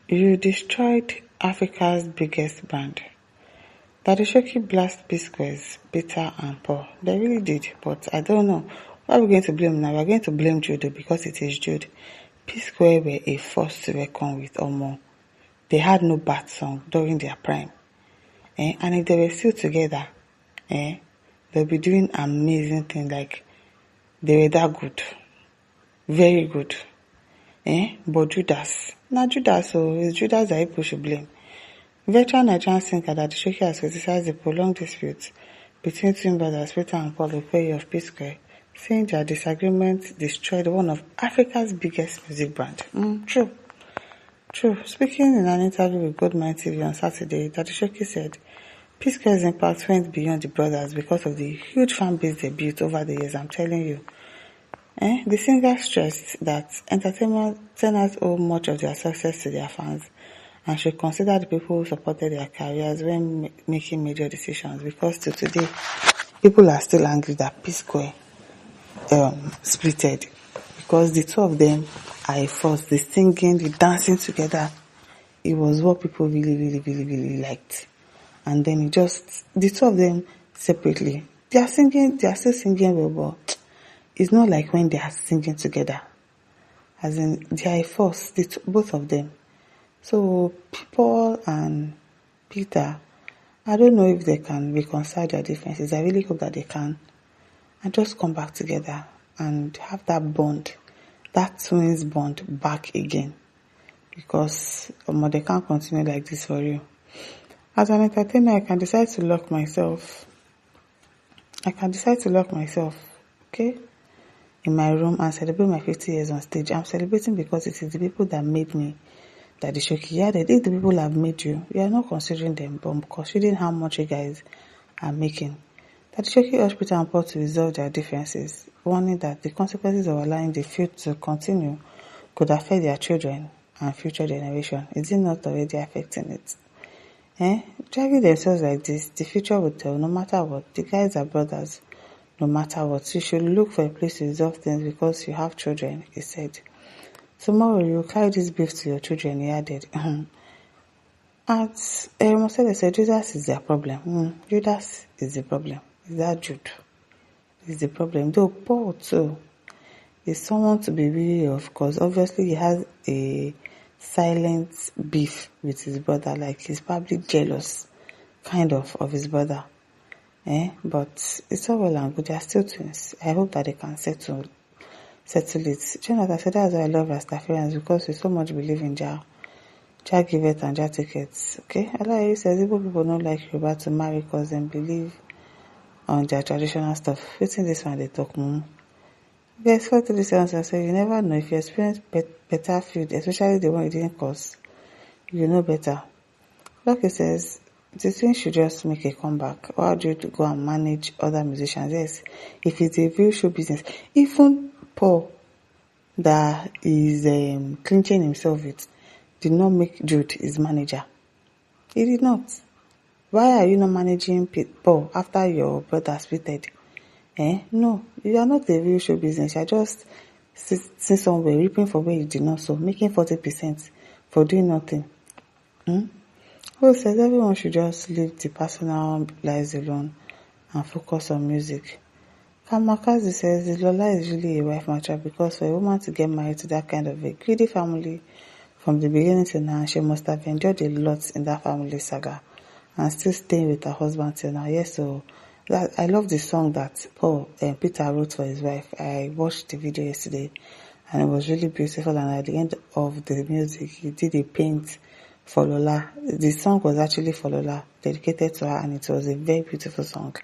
You destroyed Africa's biggest band. That the Shoki blast P-Squares, Peter and Paul. They really did, but I don't know. What are we going to blame now? We're going to blame Jude because it is Jude. P-Square were a force to reckon with or more. They had no bad song during their prime. And if they were still together, they'll be doing amazing things like they were that good. Very good. But Judas. Now Judas, so it's Judas that people should blame. Veteran Nigerian singer that Shoki has criticized the prolonged dispute between twin brothers Peter and Paul Okoye of P-Square, saying their disagreement destroyed one of Africa's biggest music brand. True. Speaking in an interview with Goldmine TV on Saturday, Daddy Shoki said, P-Square's impact went beyond the brothers because of the huge fan base they built over the years, I'm telling you. The singer stressed that entertainers owe much of their success to their fans and should consider the people who supported their careers when making major decisions, because till today, people are still angry that P-Square splitted, because the two of them are a force. The singing, the dancing together, it was what people really liked. And then the two of them separately, they are still singing well, but it's not like when they are singing together. As in, they are a force, both of them. So, Paul and Peter, I don't know if they can reconcile their differences. I really hope that they can. And just come back together and have that bond, that twins bond back again. Because they can't continue like this for you. As an entertainer, I can decide to lock myself, okay, in my room and celebrate my 50 years on stage. I'm celebrating because it is the people that made me Daddy Shoki. Yeah, if the people have made you, you are not considering them, but considering how much you guys are making. Daddy Shoki urged Peter and Paul to resolve their differences, warning that the consequences of allowing the feud to continue could affect their children and future generation. Is it not already affecting it? Dragging themselves like this, the future will tell, no matter what. The guys are brothers, no matter what. You should look for a place to resolve things because you have children, he said. Tomorrow you will carry this beef to your children, he added. As Mosele said, Judas is their problem. Judas is the problem. Is that Jude? Is the problem. Though Paul too is someone to be wary of, because obviously he has a silent beef with his brother, like he's probably jealous kind of his brother. But it's all well and good. They are still twins. I hope that they can settle it. Jonathan said, that's why I love Rastafarians, because we so much believe in Jah give it and Jah take it. Okay? Allah says Igbo people don't like Yoruba to marry because they believe on their traditional stuff. Waiting this one they talk more. Guys, 437 and say you never know if you experience better food, especially the one you didn't cause. You know better. Lucky says the thing should just make a comeback. Or do to go and manage other musicians? Yes, if it's a real show business. Even Paul, that is clinching himself with, did not make Jude his manager. He did not. Why are you not managing Paul after your brother splitted? No, you are not a real show business. You are just sitting somewhere reaping for where you did not sow, making 40% for doing nothing. Who says everyone should just leave the personal lives alone and focus on music? Kamakazi says the Lola is really a wife matcher, because for a woman to get married to that kind of a greedy family from the beginning to now, she must have endured a lot in that family saga and still staying with her husband till now. Yes, so I love the song that Peter wrote for his wife. I watched the video yesterday and it was really beautiful, and at the end of the music he did a paint for Lola. The song was actually for Lola, dedicated to her, and it was a very beautiful song.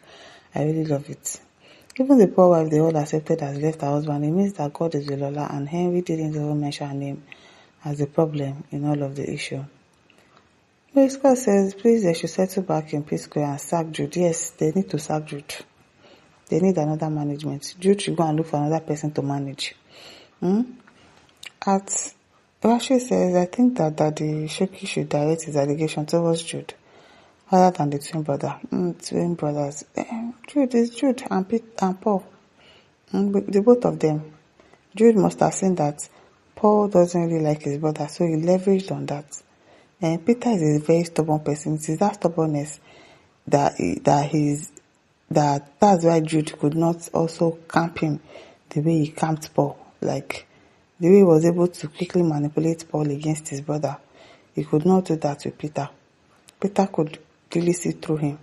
I really love it. Even the poor wife they all accepted has left her husband. It means that God is with Lola, and Henry didn't even mention her name as the problem in all of the issue. Scott says, please, they should settle back in P-Square and sack Jude. Yes, they need to sack Jude. They need another management. Jude should go and look for another person to manage. At Rashi says, I think that Daddy Shoki should direct his allegation towards Jude rather than the twin brother. Twin brothers. Jude is Jude and Paul. The both of them. Jude must have seen that Paul doesn't really like his brother, so he leveraged on that And Peter is a very stubborn person. It is that stubbornness that's why Jude could not also camp him the way he camped Paul. Like the way he was able to quickly manipulate Paul against his brother, he could not do that with Peter. Peter could really see through him.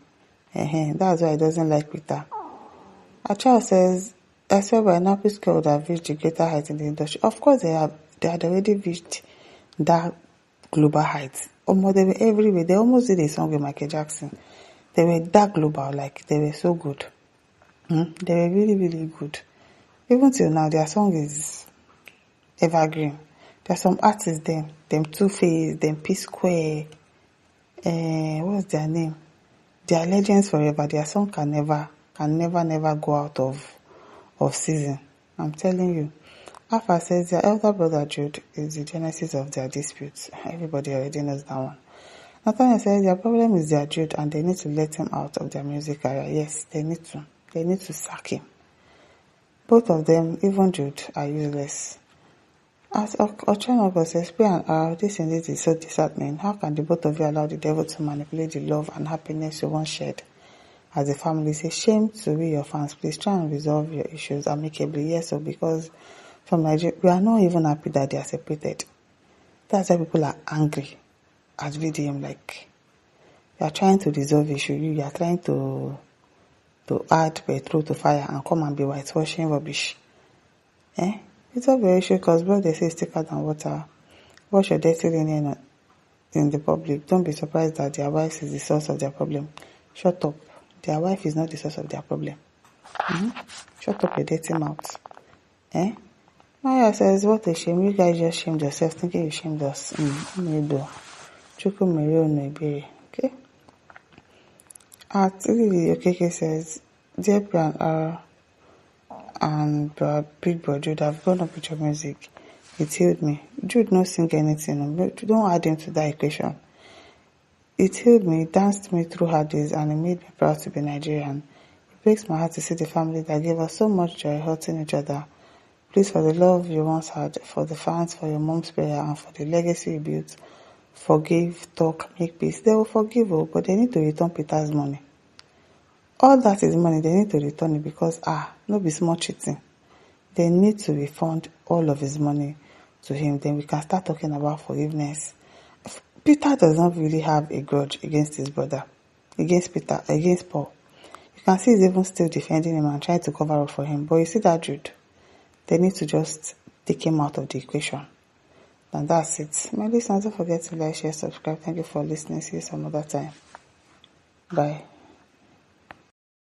That's why he doesn't like Peter. Achao says, I swear by now P-Square would have reached a greater height in the industry. Of course they had already reached that global height. They were everywhere. They almost did a song with Michael Jackson. They were that global, like they were so good. They were really, really good. Even till now, their song is evergreen. There are some artists them Two-Face, them P-Square, what's their name? They are legends forever. Their song can never go out of season. I'm telling you. Alpha says their elder brother Jude is the genesis of their disputes. Everybody already knows that one. Nathaniel says their problem is their Jude and they need to let him out of their music career. Yes, they need to. They need to sack him. Both of them, even Jude, are useless. As Ochenogo says, P and R, this indeed is so disheartening. How can the both of you allow the devil to manipulate the love and happiness you once shared as a family? It's a shame to be your fans. Please try and resolve your issues amicably. Yes, so because from Nigeria, we are not even happy that they are separated. That's why people are angry at VDM. Like, you are trying to resolve issue. You are trying to add petrol to fire and come and be whitewashing rubbish. It's not very issue because blood they say is thicker than water. Wash your dirty linen in the public. Don't be surprised that their wife is the source of their problem. Shut up. Their wife is not the source of their problem. Shut up your dirty mouth. Maya says, what a shame. You guys just shamed yourself thinking you shamed us. Okay. Okeke says, dear Brian R and Big Bro Jude, I've grown up with your music. It healed me. Jude not sing anything. Don't add him to that equation. It healed me, danced me through hard days, and it made me proud to be Nigerian. It breaks my heart to see the family that gave us so much joy hurting each other. Please, for the love you once had, for the fans, for your mom's prayer, and for the legacy you built, forgive, talk, make peace. They will forgive you, but they need to return Peter's money. All that is money, they need to return it because, no be small cheating. They need to refund all of his money to him. Then we can start talking about forgiveness. Peter does not really have a grudge against his brother, against Paul. You can see he's even still defending him and trying to cover up for him. But you see that Jude, they need to just take him out of the equation. And that's it. My listeners, don't forget to like, share, subscribe. Thank you for listening. See you some other time. Bye.